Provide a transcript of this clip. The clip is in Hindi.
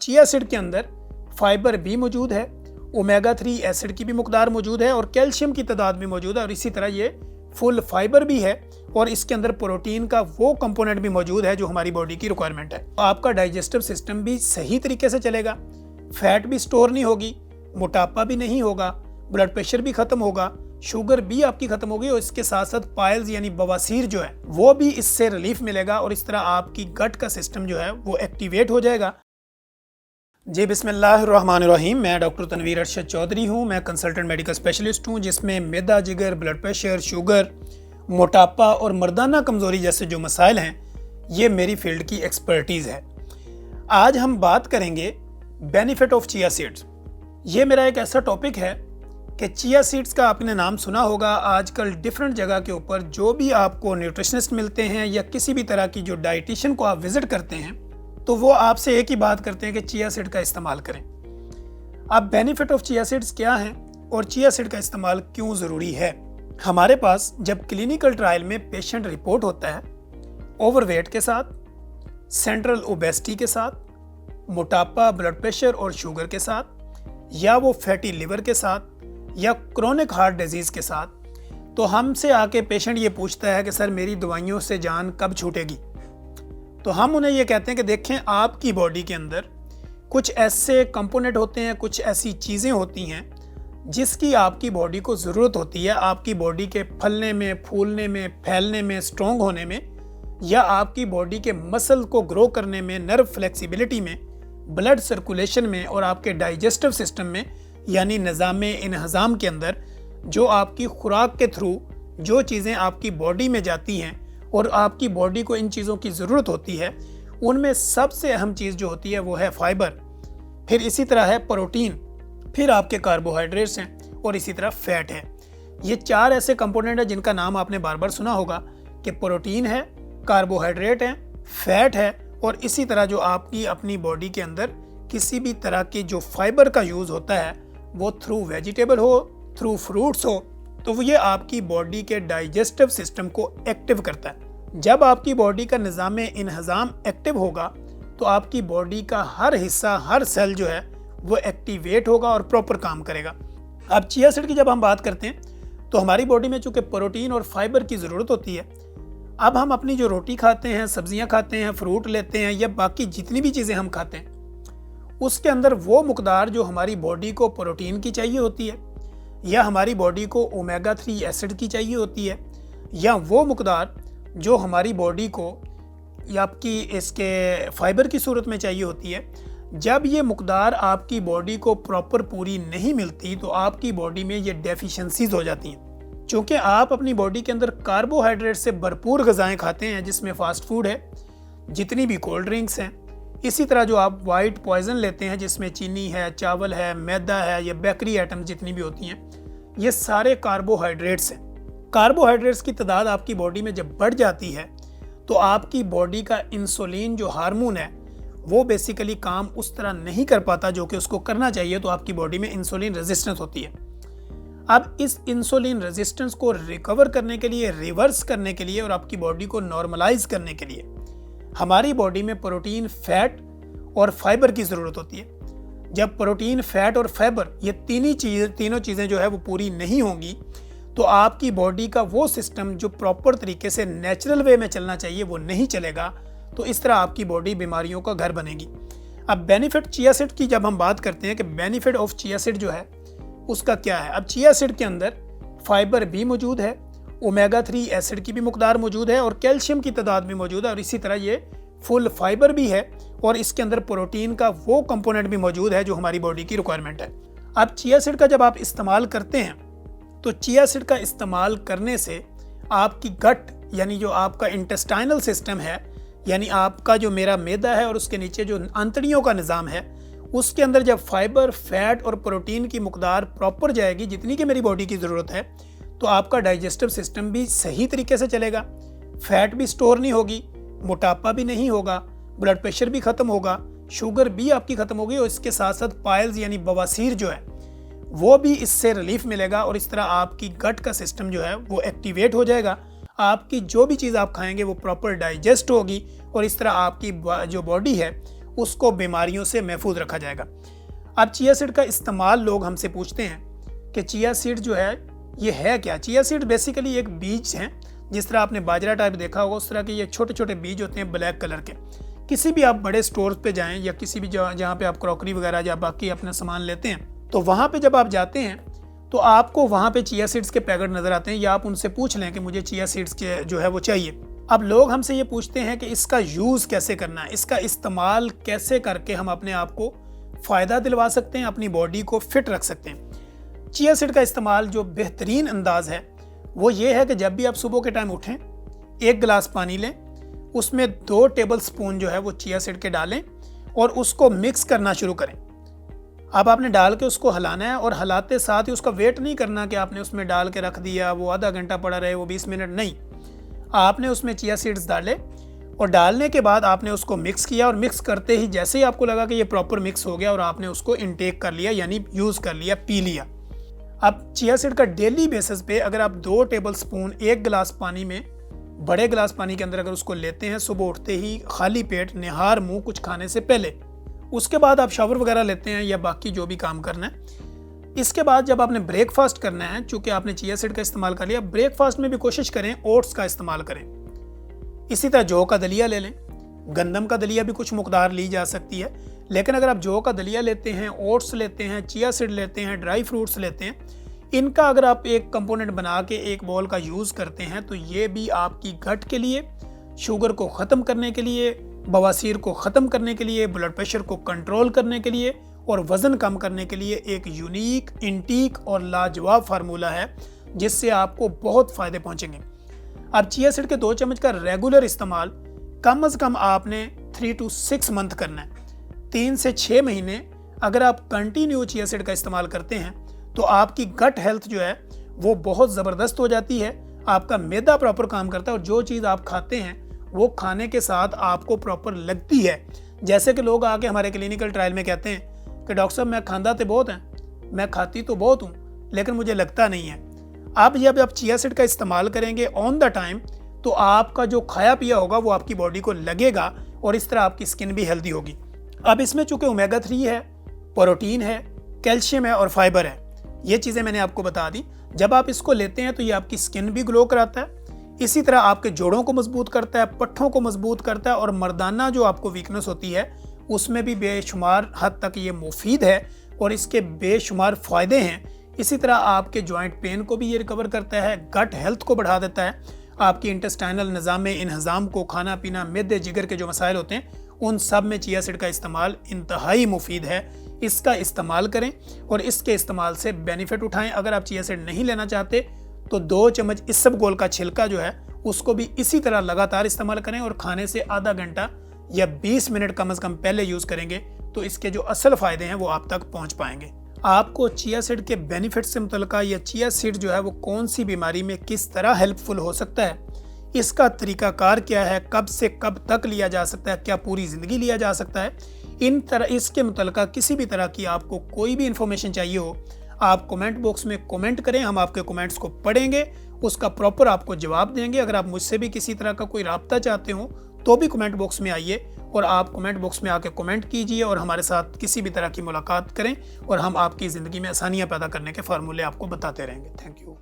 चिया सीड के अंदर फाइबर भी मौजूद है, ओमेगा 3 एसिड की भी मकदार मौजूद है और कैल्शियम की तादाद भी मौजूद है और इसी तरह ये फुल फाइबर भी है और इसके अंदर प्रोटीन का वो कंपोनेंट भी मौजूद है जो हमारी बॉडी की रिक्वायरमेंट है। आपका डाइजेस्टिव सिस्टम भी सही तरीके से चलेगा, फैट भी स्टोर नहीं होगी, मोटापा भी नहीं होगा, ब्लड प्रेशर भी खत्म होगा, शुगर भी आपकी खत्म होगी और इसके साथ साथ पाइल्स यानी बवासीर जो है वो भी इससे रिलीफ मिलेगा और इस तरह आपकी गट का सिस्टम जो है वो एक्टिवेट हो जाएगा। जी बिस्मिल्लाहिर्रहमानिर्रहीम। मैं डॉक्टर तनवीर अरशद चौधरी हूँ। मैं कंसल्टेंट मेडिकल स्पेशलिस्ट हूँ जिसमें मैदा, जिगर, ब्लड प्रेशर, शुगर, मोटापा और मर्दाना कमज़ोरी जैसे जो मसाइल हैं ये मेरी फील्ड की एक्सपर्टीज़ है। आज हम बात करेंगे बेनिफिट ऑफ चिया सीड्स। ये मेरा एक ऐसा टॉपिक है कि चिया सीड्स का आपने नाम सुना होगा। आजकल डिफरेंट जगह के ऊपर जो भी आपको न्यूट्रिशनिस्ट मिलते हैं या किसी भी तरह की जो डाइटिशियन को आप विजिट करते हैं तो वो आपसे एक ही बात करते हैं कि चिया सीड का इस्तेमाल करें। अब बेनिफिट ऑफ चिया सीड्स क्या हैं और चिया सीड का इस्तेमाल क्यों ज़रूरी है। हमारे पास जब क्लिनिकल ट्रायल में पेशेंट रिपोर्ट होता है ओवरवेट के साथ, सेंट्रल ओबेसिटी के साथ, मोटापा, ब्लड प्रेशर और शुगर के साथ, या वो फैटी लिवर के साथ या क्रोनिक हार्ट डिजीज़ के साथ, तो हमसे आके पेशेंट ये पूछता है कि सर मेरी दवाइयों से जान कब छूटेगी। तो हम उन्हें ये कहते हैं कि देखें आपकी बॉडी के अंदर कुछ ऐसे कंपोनेंट होते हैं, कुछ ऐसी चीज़ें होती हैं जिसकी आपकी बॉडी को ज़रूरत होती है आपकी बॉडी के फलने में, फूलने में, फैलने में, स्ट्रॉन्ग होने में, या आपकी बॉडी के मसल को ग्रो करने में, नर्व फ्लेक्सिबिलिटी में, ब्लड सर्कुलेशन में और आपके डाइजेस्टिव सिस्टम में यानी निज़ाम इन्हज़ाम के अंदर जो आपकी खुराक के थ्रू जो चीज़ें आपकी बॉडी में जाती हैं और आपकी बॉडी को इन चीज़ों की ज़रूरत होती है, उनमें सबसे अहम चीज़ जो होती है वो है फाइबर, फिर इसी तरह है प्रोटीन, फिर आपके कार्बोहाइड्रेट्स हैं और इसी तरह फैट है। ये चार ऐसे कंपोनेंट हैं जिनका नाम आपने बार बार सुना होगा कि प्रोटीन है, कार्बोहाइड्रेट है, फैट है और इसी तरह जो आपकी अपनी बॉडी के अंदर किसी भी तरह की जो फाइबर का यूज़ होता है वो थ्रू वेजिटेबल हो, थ्रू फ्रूट्स हो, तो ये आपकी बॉडी के डाइजेस्टिव सिस्टम को एक्टिव करता है। जब आपकी बॉडी का निज़ाम इन्हज़ाम एक्टिव होगा तो आपकी बॉडी का हर हिस्सा, हर सेल जो है वो एक्टिवेट होगा और प्रॉपर काम करेगा। अब चिया सीड की जब हम बात करते हैं तो हमारी बॉडी में चूँकि प्रोटीन और फाइबर की ज़रूरत होती है। अब हम अपनी जो रोटी खाते हैं, सब्जियां खाते हैं, फ्रूट लेते हैं या बाकी जितनी भी चीज़ें हम खाते हैं उसके अंदर वो मकदार जो हमारी बॉडी को प्रोटीन की चाहिए होती है या हमारी बॉडी को ओमेगा 3 एसिड की चाहिए होती है या वो मकदार जो हमारी बॉडी को या आपकी इसके फाइबर की सूरत में चाहिए होती है, जब ये मकदार आपकी बॉडी को प्रॉपर पूरी नहीं मिलती तो आपकी बॉडी में ये डेफिशिएंसीज हो जाती हैं। चूँकि आप अपनी बॉडी के अंदर कार्बोहाइड्रेट से भरपूर ग़िज़ाएँ खाते हैं जिसमें फ़ास्ट फूड है, जितनी भी कोल्ड ड्रिंक्स हैं, इसी तरह जो आप वाइट पॉइजन लेते हैं जिसमें चीनी है, चावल है, मैदा है या बेकरी आइटम्स जितनी भी होती हैं, ये सारे कार्बोहाइड्रेट्स हैं। कार्बोहाइड्रेट्स की तादाद आपकी बॉडी में जब बढ़ जाती है तो आपकी बॉडी का इंसुलिन जो हार्मोन है वो बेसिकली काम उस तरह नहीं कर पाता जो कि उसको करना चाहिए, तो आपकी बॉडी में इंसुलिन रेजिस्टेंस होती है। अब इस इंसुलिन रेजिस्टेंस को रिकवर करने के लिए, रिवर्स करने के लिए और आपकी बॉडी को नॉर्मलाइज करने के लिए हमारी बॉडी में प्रोटीन, फैट और फाइबर की ज़रूरत होती है। जब प्रोटीन, फैट और फाइबर ये तीनों चीज़ें जो है वो पूरी नहीं होंगी तो आपकी बॉडी का वो सिस्टम जो प्रॉपर तरीके से नेचुरल वे में चलना चाहिए वो नहीं चलेगा, तो इस तरह आपकी बॉडी बीमारियों का घर बनेगी। अब बेनिफिट चिया सीड की जब हम बात करते हैं कि बेनिफिट ऑफ चिया सीड जो है उसका क्या है। अब चिया सीड के अंदर फाइबर भी मौजूद है, ओमेगा 3 एसिड की भी मकदार मौजूद है और कैल्शियम की तादाद भी मौजूद है और इसी तरह ये फुल फाइबर भी है और इसके अंदर प्रोटीन का वो कंपोनेंट भी मौजूद है जो हमारी बॉडी की रिक्वायरमेंट है। अब चिया सीड का जब आप इस्तेमाल करते हैं तो चिया सीड का इस्तेमाल करने से आपकी गट यानी जो आपका इंटेस्टाइनल सिस्टम है, यानी आपका जो मेरा मैदा है और उसके नीचे जो आंतड़ियों का निज़ाम है, उसके अंदर जब फाइबर, फैट और प्रोटीन की मकदार प्रॉपर जाएगी जितनी कि मेरी बॉडी की ज़रूरत है, तो आपका डाइजेस्टिव सिस्टम भी सही तरीके से चलेगा, फैट भी स्टोर नहीं होगी, मोटापा भी नहीं होगा, ब्लड प्रेशर भी ख़त्म होगा, शुगर भी आपकी ख़त्म होगी और इसके साथ साथ पाइल्स यानी बवासीर जो है वो भी इससे रिलीफ मिलेगा और इस तरह आपकी गट का सिस्टम जो है वो एक्टिवेट हो जाएगा। आपकी जो भी चीज़ आप खाएंगे वो प्रॉपर डाइजेस्ट होगी और इस तरह आपकी जो बॉडी है उसको बीमारियों से महफूज रखा जाएगा। अब चिया सीड का इस्तेमाल लोग हमसे पूछते हैं कि चिया सीड जो है ये है क्या। चिया सीड बेसिकली एक बीज है, जिस तरह आपने बाजरा टाइप देखा होगा उस तरह के ये छोटे छोटे बीज होते हैं ब्लैक कलर के। किसी भी आप बड़े स्टोर पे जाएं या किसी भी जहाँ पे आप क्रॉकरी वगैरह या बाकी अपना सामान लेते हैं, तो वहाँ पे जब आप जाते हैं तो आपको वहाँ पे चिया सीड्स के पैकेट नज़र आते हैं, या आप उनसे पूछ लें कि मुझे चिया सीड्स के जो है वो चाहिए। अब लोग हमसे ये पूछते हैं कि इसका यूज़ कैसे करना है, इसका इस्तेमाल कैसे करके हम अपने आप को फ़ायदा दिलवा सकते हैं, अपनी बॉडी को फिट रख सकते हैं। चिया सीड का इस्तेमाल जो बेहतरीन अंदाज है वो ये है कि जब भी आप सुबह के टाइम उठें, 1 गिलास पानी लें, उसमें 2 टेबल स्पून जो है वो चिया सीड के डालें और उसको मिक्स करना शुरू करें। अब आपने डाल के उसको हिलाना है, और हिलाते साथ ही उसका वेट नहीं करना कि आपने उसमें डाल के रख दिया, वो आधा घंटा पड़ा रहे, वो 20 मिनट नहीं। आपने उसमें चिया सीड्स डाले और डालने के बाद आपने उसको मिक्स किया, और मिक्स करते ही जैसे ही आपको लगा कि ये प्रॉपर मिक्स हो गया और आपने उसको इनटेक कर लिया, यानी यूज़ कर लिया, पी लिया। अब चिया सीड का डेली बेसिस पे अगर आप 2 टेबल स्पून 1 गिलास पानी में, बड़े गिलास पानी के अंदर अगर उसको लेते हैं सुबह उठते ही खाली पेट, निहार मुंह, कुछ खाने से पहले, उसके बाद आप शावर वगैरह लेते हैं या बाकी जो भी काम करना है, इसके बाद जब आपने ब्रेकफास्ट करना है, चूँकि आपने चिया सीड का इस्तेमाल कर लिया, ब्रेकफास्ट में भी कोशिश करें ओट्स का इस्तेमाल करें। इसी तरह जौ का दलिया ले लें, गंदम का दलिया भी कुछ मकदार ली जा सकती है, लेकिन अगर आप जौ का दलिया लेते हैं, ओट्स लेते हैं, चिया सीड लेते हैं, ड्राई फ्रूट्स लेते हैं, इनका अगर आप एक कंपोनेंट बना के एक बॉल का यूज़ करते हैं तो ये भी आपकी गट के लिए, शुगर को ख़त्म करने के लिए, बवासीर को ख़त्म करने के लिए, ब्लड प्रेशर को कंट्रोल करने के लिए और वज़न कम करने के लिए एक यूनिक, इंटीक और लाजवाब फार्मूला है, जिससे आपको बहुत फ़ायदे पहुँचेंगे। अब चिया सीड के 2 चम्मच का रेगुलर इस्तेमाल कम से कम आपने 3 to 6 मंथ करना है। 3 से 6 महीने अगर आप कंटिन्यू चिया सीड का इस्तेमाल करते हैं तो आपकी गट हेल्थ जो है वो बहुत ज़बरदस्त हो जाती है। आपका मैदा प्रॉपर काम करता है और जो चीज़ आप खाते हैं वो खाने के साथ आपको प्रॉपर लगती है। जैसे कि लोग आके हमारे क्लिनिकल ट्रायल में कहते हैं कि डॉक्टर साहब मैं खांदा तो बहुत हैं, मैं खाती तो बहुत हूँ, लेकिन मुझे लगता नहीं है। अब जब आप चिया सीड का इस्तेमाल करेंगे ऑन द टाइम, तो आपका जो खाया पिया होगा वो आपकी बॉडी को लगेगा और इस तरह आपकी स्किन भी हेल्दी होगी। अब इसमें चूँकि ओमेगा 3 है, प्रोटीन है, कैल्शियम है और फाइबर है, ये चीज़ें मैंने आपको बता दी। जब आप इसको लेते हैं तो ये आपकी स्किन भी ग्लो कराता है, इसी तरह आपके जोड़ों को मजबूत करता है, पट्ठों को मजबूत करता है, और मर्दाना जो आपको वीकनेस होती है उसमें भी बेशुमार हद तक ये मुफीद है और इसके बेशुमार फ़ायदे हैं। इसी तरह आपके जॉइंट पेन को भी ये रिकवर करता है, गट हेल्थ को बढ़ा देता है, आपकी इंटेस्टाइनल निज़ाम में इंहज़ाम को, खाना पीना, मैदे जिगर के जो मसाइल होते हैं उन सब में चिया सीड का इस्तेमाल इंतहाई मुफीद है। इसका इस्तेमाल करें और इसके इस्तेमाल से बेनिफिट उठाएं। अगर आप चिया सीड नहीं लेना चाहते तो 2 चम्मच इसबगोल का छिलका जो है उसको भी इसी तरह लगातार इस्तेमाल करें, और खाने से आधा घंटा या 20 मिनट कम से कम पहले यूज़ करेंगे तो इसके जो असल फ़ायदे हैं वो आप तक पहुँच पाएंगे। आपको चिया सीड के बेनिफिट से मुतल्लिका, या चिया सीड जो है वो कौन सी बीमारी में किस तरह हेल्पफुल हो सकता है, इसका तरीकाकार क्या है, कब से कब तक लिया जा सकता है, क्या पूरी ज़िंदगी लिया जा सकता है, इसके मुतल्लिका किसी भी तरह की आपको कोई भी इंफॉर्मेशन चाहिए हो, आप कमेंट बॉक्स में कमेंट करें, हम आपके कमेंट्स को पढ़ेंगे, उसका प्रॉपर आपको जवाब देंगे। अगर आप मुझसे भी किसी तरह का कोई राब्ता चाहते हो तो भी कमेंट बॉक्स में आइए और आप कमेंट बॉक्स में आके कमेंट कीजिए और हमारे साथ किसी भी तरह की मुलाकात करें, और हम आपकी ज़िंदगी में आसानियाँ पैदा करने के फार्मूले आपको बताते रहेंगे। Thank you.